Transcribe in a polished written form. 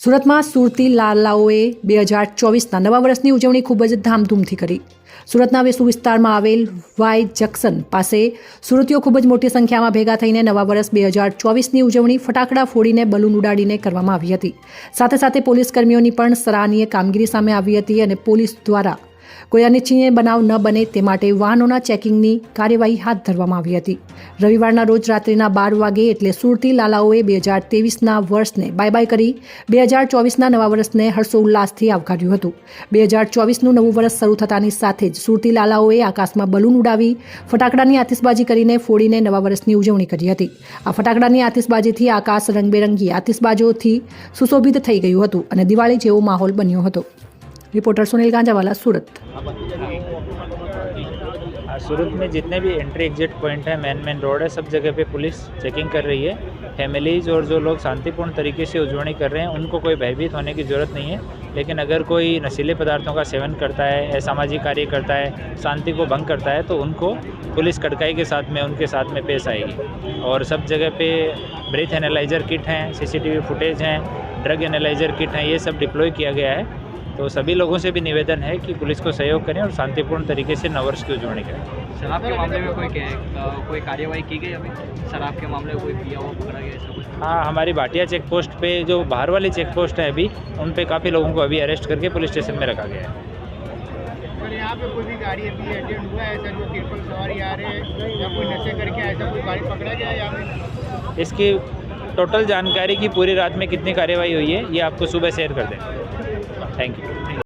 સુરતમાં સુરતી લાલાઓએ 2024ના નવા વર્ષની ઉજવણી ખૂબ જ ધામધૂમથી કરી। સુરતના વેસુ વિસ્તારમાં આવેલ વાય જંકશન પાસે સુરતીઓ ખૂબ જ મોટી સંખ્યામાં ભેગા થઈને નવા વર્ષ 2024ની ઉજવણી ફટાકડા ફોડીને બલૂન ઉડાડીને કરવામાં આવી હતી। સાથે સાથે પોલીસ કર્મીઓની પણ સરાહનીય કામગીરી સામે આવી હતી અને પોલીસ દ્વારા કોઈ અનિચ્છનીય બનાવ ન બને તે માટે વાહનોના ચેકિંગની કાર્યવાહી હાથ ધરવામાં આવી હતી। રવિવારના રોજ રાત્રિના 12 વાગે એટલે સુરતી લાલાઓએ 2023ના વર્ષને બાય બાય કરી 2024ના નવા વર્ષને હર્ષોલ્લાસથી આવકાર્યું હતું। 2024નું નવું વર્ષ શરૂ થતાની સાથે જ સુરતી લાલાઓએ આકાશમાં બલૂન ઉડાવી ફટાકડાની આતિશબાજી કરીને ફોડીને નવા વર્ષની ઉજવણી કરી હતી। આ ફટાકડાની આતિશબાજીથી આકાશ રંગબેરંગી આતિશબાજીઓથી સુશોભિત થઈ ગયું હતું અને દિવાળી જેવો માહોલ બન્યો હતો। रिपोर्टर सुनील गांजावाला, सूरत। सूरत में जितने भी एंट्री एग्जिट पॉइंट है, मेन रोड है, सब जगह पे पुलिस चेकिंग कर रही है। फैमिलीज और जो लोग शांतिपूर्ण तरीके से उजवणी कर रहे हैं उनको कोई भयभीत होने की ज़रूरत नहीं है। लेकिन अगर कोई नशीले पदार्थों का सेवन करता है, असामाजिक कार्य करता है, शांति को भंग करता है तो उनको पुलिस कड़काई के साथ में उनके साथ में पेश आएगी। और सब जगह पे ब्रेथ एनालाइजर किट हैं, CCTV फुटेज हैं, ड्रग एनालाइजर किट हैं, ये सब डिप्लॉय किया गया है। तो सभी लोगों से भी निवेदन है कि पुलिस को सहयोग करें और शांतिपूर्ण तरीके से नववर्ष की उजवणी करें। शराब के मामले में कोई कार्यवाही की गई अभी? शराब के मामले में कोई पिया हुआ पकड़ा गया ऐसा कुछ? हाँ, हमारी भाटिया चेक पोस्ट पे जो बाहर वाली चेक पोस्ट है अभी उन पे काफ़ी लोगों को अभी अरेस्ट करके पुलिस स्टेशन में रखा गया है। पर यहाँ पे कोई भी गाड़ी अभी एक्सीडेंट हुआ है ऐसा जो ट्रिपल सवारी आ रहे हैं या कोई नशे करके ऐसा कोई गाड़ी पकड़ा गया है यहाँ पे? इसकी टोटल जानकारी की पूरी रात में कितनी कार्यवाही हुई है ये आपको सुबह शेयर कर दें। Thank you.